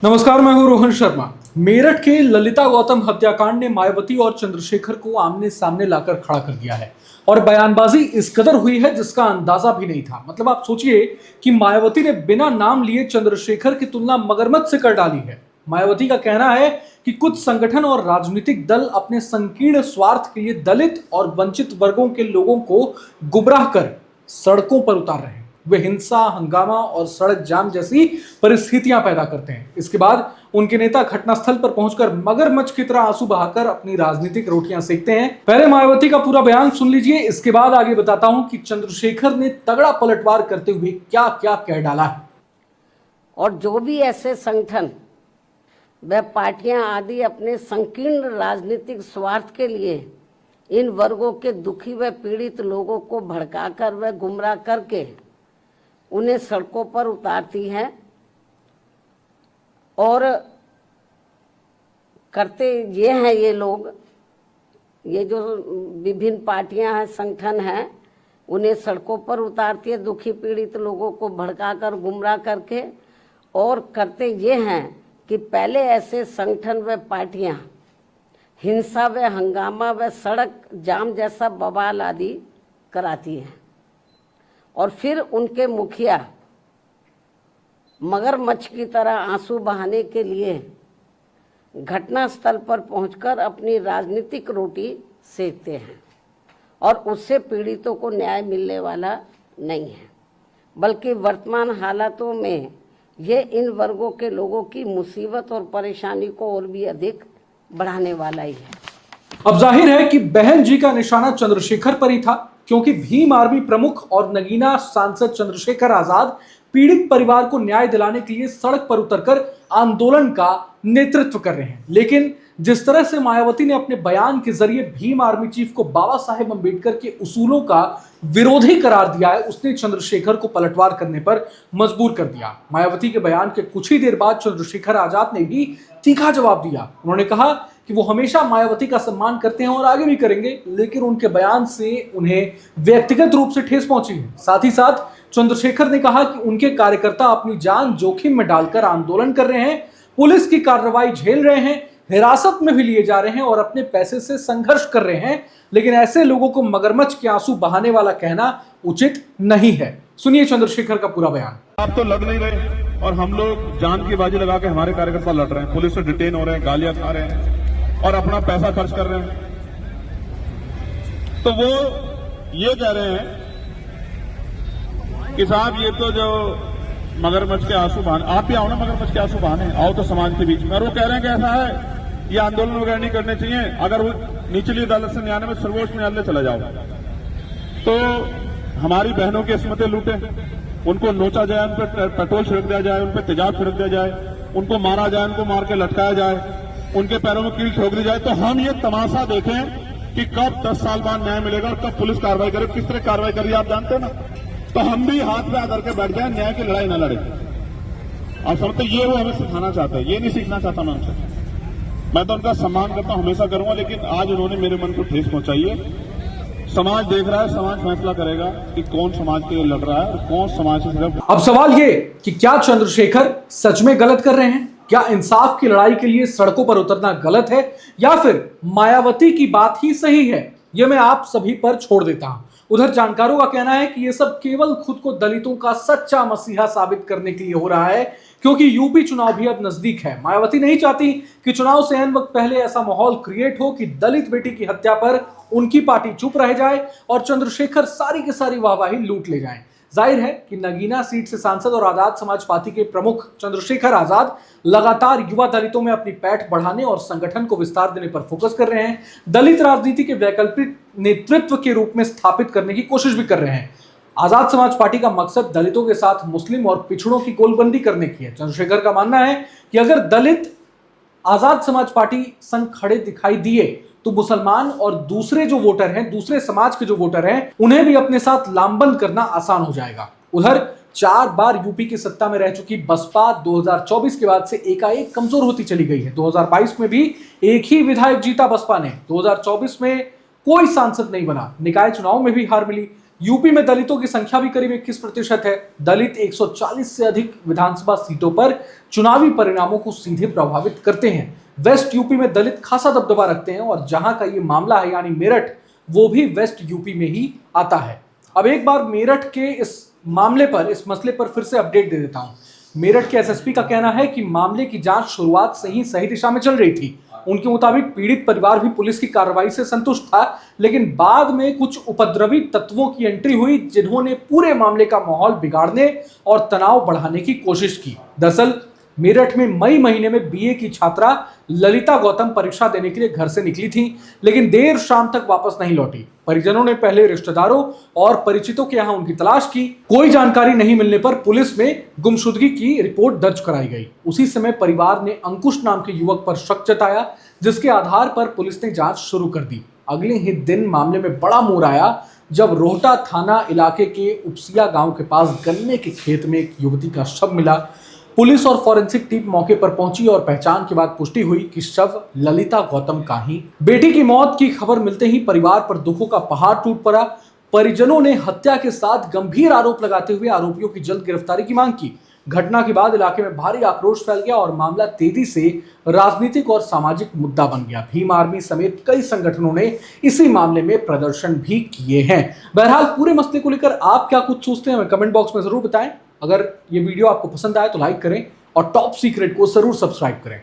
नमस्कार, मैं हूं रोहन शर्मा। मेरठ के ललिता गौतम हत्याकांड ने मायावती और चंद्रशेखर को आमने सामने लाकर खड़ा कर दिया है और बयानबाजी इस कदर हुई है जिसका अंदाजा भी नहीं था। मतलब आप सोचिए कि मायावती ने बिना नाम लिए चंद्रशेखर की तुलना मगरमच्छ से कर डाली है। मायावती का कहना है कि कुछ संगठन और राजनीतिक दल अपने संकीर्ण स्वार्थ के लिए दलित और वंचित वर्गों के लोगों को गुमराह कर सड़कों पर उतार रहे हैं। वे हिंसा, हंगामा और सड़क जाम जैसी परिस्थितियां पैदा करते हैं। इसके बाद उनके नेता घटनास्थल पर पहुंचकर मगरमच्छ की तरह आंसू बहाकर अपनी राजनीतिक रोटियां सेकते हैं। पहले मायावती का पूरा बयान सुन लीजिए, इसके बाद आगे बताता हूं कि चंद्रशेखर ने तगड़ा पलटवार करते हुए क्या क्या कह डाला है। और जो भी ऐसे संगठन व पार्टियां आदि अपने संकीर्ण राजनीतिक स्वार्थ के लिए इन वर्गों के दुखी व पीड़ित लोगों को भड़काकर व गुमराह करके उन्हें सड़कों पर उतारती हैं और करते ये हैं ये लोग, ये जो विभिन्न पार्टियां हैं, संगठन हैं, उन्हें सड़कों पर उतारती है दुखी पीड़ित लोगों को भड़काकर गुमराह करके। और करते ये हैं कि पहले ऐसे संगठन व पार्टियां हिंसा व हंगामा व सड़क जाम जैसा बवाल आदि कराती हैं और फिर उनके मुखिया मगरमच्छ की तरह आंसू बहाने के लिए घटनास्थल पर पहुंचकर अपनी राजनीतिक रोटी सेकते हैं और उससे पीड़ितों को न्याय मिलने वाला नहीं है, बल्कि वर्तमान हालातों में ये इन वर्गों के लोगों की मुसीबत और परेशानी को और भी अधिक बढ़ाने वाला ही है। अब जाहिर है कि बहन जी का निशाना चंद्रशेखर पर ही था, क्योंकि भीम आर्मी प्रमुख और नगीना सांसद चंद्रशेखर आजाद पीड़ित परिवार को न्याय दिलाने के लिए सड़क पर उतरकर आंदोलन का नेतृत्व कर रहे हैं। लेकिन जिस तरह से मायावती ने अपने बयान के जरिए भीम आर्मी चीफ को बाबा साहेब अंबेडकर के उसूलों का विरोधी करार दिया है, उसने चंद्रशेखर को पलटवार करने पर मजबूर कर दिया। मायावती के बयान के कुछ ही देर बाद चंद्रशेखर आजाद ने भी तीखा जवाब दिया। उन्होंने कहा कि वो हमेशा मायावती का सम्मान करते हैं और आगे भी करेंगे, लेकिन उनके बयान से उन्हें व्यक्तिगत रूप से ठेस पहुंची है। साथ ही साथ चंद्रशेखर ने कहा कि उनके कार्यकर्ता अपनी जान जोखिम में डालकर आंदोलन कर रहे हैं, पुलिस की कार्रवाई झेल रहे हैं, हिरासत में भी लिए जा रहे हैं और अपने पैसे से संघर्ष कर रहे हैं, लेकिन ऐसे लोगों को मगरमच्छ के आंसू बहाने वाला कहना उचित नहीं है। सुनिए चंद्रशेखर का पूरा बयान। आप तो लड़ नहीं रहे और हम लोग जान की बाजी लगा के हमारे कार्यकर्ता लड़ रहे हैं, पुलिस से डिटेन हो रहे हैं, गालियां खा रहे हैं और अपना पैसा खर्च कर रहे हैं। तो वो ये कह रहे हैं कि साहब ये तो जो मगरमच्छ के आंसू बहाने, आप भी आओ ना मगरमच्छ के आंसू बहाने, आओ तो समाज के बीच में। और वो कह रहे हैं कि ऐसा है, ये आंदोलन वगैरह नहीं करने चाहिए, अगर वो निचली अदालत से न्यायालय में सर्वोच्च न्यायालय चला जाओ तो हमारी बहनों की इस्मतें लूटे, उनको नोचा जाए, उन पर पेट्रोल छिड़क दिया जाए, उन पर तेजाब छिड़क दिया जाए, उनको मारा जाए, उनको मार के लटकाया जाए, उनके पैरों में कील ठोक दी जाए, तो हम ये तमाशा देखें कि कब 10 साल बाद न्याय मिलेगा और कब पुलिस कार्रवाई करे। किस तरह कार्रवाई करिए आप जानते हैं ना। तो हम भी हाथ पे आकर के बैठ जाए, न्याय की लड़ाई ना लड़े। आप समझते ये वो हमें सिखाना चाहते हैं, ये नहीं सीखना चाहता मैं उनसे। मैं तो उनका सम्मान करता हूं, हमेशा करूंगा, लेकिन आज उन्होंने मेरे मन को ठेस पहुंचाई है। समाज देख रहा है, समाज फैसला करेगा कि कौन समाज के लिए लड़ रहा है और कौन समाज से सिर्फ। अब सवाल ये कि क्या चंद्रशेखर सच में गलत कर रहे हैं? क्या इंसाफ की लड़ाई के लिए सड़कों पर उतरना गलत है या फिर मायावती की बात ही सही है? यह मैं आप सभी पर छोड़ देता हूं। उधर जानकारों का कहना है कि यह सब केवल खुद को दलितों का सच्चा मसीहा साबित करने के लिए हो रहा है, क्योंकि यूपी चुनाव भी अब नजदीक है। मायावती नहीं चाहती कि चुनाव से ऐन वक्त पहले ऐसा माहौल क्रिएट हो कि दलित बेटी की हत्या पर उनकी पार्टी चुप रह जाए और चंद्रशेखर सारी की सारी वाहवाही लूट ले जाएं। जाहिर है कि नगीना सीट से सांसद और आजाद समाज पार्टी के प्रमुख चंद्रशेखर आजाद लगातार युवा दलितों में अपनी पैठ बढ़ाने और संगठन को विस्तार देने पर फोकस कर रहे हैं। दलित राजनीति के वैकल्पिक नेतृत्व के रूप में स्थापित करने की कोशिश भी कर रहे हैं। आजाद समाज पार्टी का मकसद दलितों के साथ मुस्लिम और पिछड़ों की गोलबंदी करने की है। चंद्रशेखर का मानना है कि अगर दलित आजाद समाज पार्टी संग खड़े दिखाई दिए तो मुसलमान और दूसरे जो वोटर हैं, दूसरे समाज के जो वोटर हैं, उन्हें भी अपने साथ लामबंद करना आसान हो जाएगा। उधर 4 बार यूपी की सत्ता में रह चुकी बसपा 2024 के बाद से एकाएक कमजोर होती चली गई है। 2022 में भी एक ही विधायक जीता बसपा ने, 2024 में कोई सांसद नहीं बना, निकाय चुनाव में भी हार मिली। यूपी में दलितों की संख्या भी करीब 21% है। दलित 140 से अधिक विधानसभा सीटों पर चुनावी परिणामों को सीधे प्रभावित करते हैं। वेस्ट यूपी में दलित खासा दबदबा रखते हैं और जहां का ये मामला है यानी मेरठ, वो भी वेस्ट यूपी में ही आता है। अब एक बार मेरठ के इस मामले पर, इस मसले पर फिर से अपडेट दे देता हूं। मेरठ के एसएसपी का कहना है कि मामले की जांच शुरुआत से ही सही दिशा में चल रही थी। उनके मुताबिक पीड़ित परिवार भी पुलिस की कार्रवाई से संतुष्ट था, लेकिन बाद में कुछ उपद्रवी तत्वों की एंट्री हुई जिन्होंने पूरे मामले का माहौल बिगाड़ने और तनाव बढ़ाने की कोशिश की। दरअसल मेरठ में मई महीने में बीए की छात्रा ललिता गौतम परीक्षा देने के लिए घर से निकली थी, लेकिन देर शाम तक वापस नहीं लौटी। परिजनों ने पहले रिश्तेदारों और परिचितों के यहां उनकी तलाश की। कोई जानकारी नहीं मिलने पर पुलिस में गुमशुदगी की रिपोर्ट दर्ज कराई गई। उसी समय परिवार ने अंकुश नाम के युवक पर शक जताया, जिसके आधार पर पुलिस ने जांच शुरू कर दी। अगले ही दिन मामले में बड़ा मोड़ आया जब रोहटा थाना इलाके के उपसिया गांव के पास गन्ने के खेत में एक युवती का शव मिला। पुलिस और फॉरेंसिक टीम मौके पर पहुंची और पहचान के बाद पुष्टि हुई कि शव ललिता गौतम का ही। बेटी की मौत की खबर मिलते ही परिवार पर दुखों का पहाड़ टूट पड़ा। परिजनों ने हत्या के साथ गंभीर आरोप लगाते हुए आरोपियों की जल्द गिरफ्तारी की मांग की। घटना के बाद इलाके में भारी आक्रोश फैल गया और मामला तेजी से राजनीतिक और सामाजिक मुद्दा बन गया। भीम आर्मी समेत कई संगठनों ने इसी मामले में प्रदर्शन भी किए हैं। बहरहाल पूरे मसले को लेकर आप क्या कुछ सोचते हैं हमें कमेंट बॉक्स में जरूर बताएं। अगर ये वीडियो आपको पसंद आए तो लाइक करें और टॉप सीक्रेट को जरूर सब्सक्राइब करें।